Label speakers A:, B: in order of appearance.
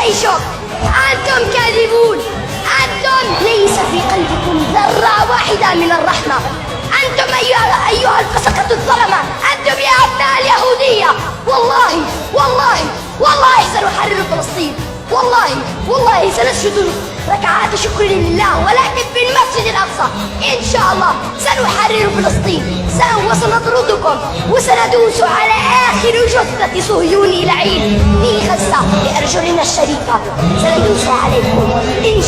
A: جيشك. أنتم كاذبون، أنتم ليس في قلبكم ذرة واحدة من الرحمة. أنتم أيها الفسقة الظلمة، أنتم يا أبناء اليهودية. والله والله والله سنحرر فلسطين، والله سنسجد ركعات شكر لله، ولكن في المسجد الأقصى إن شاء الله سنحرر فلسطين. وسنطردكم وسندوس على آخر جثة صهيوني لعين في غزة بأرجلنا الشريفة، سندوس عليكم إن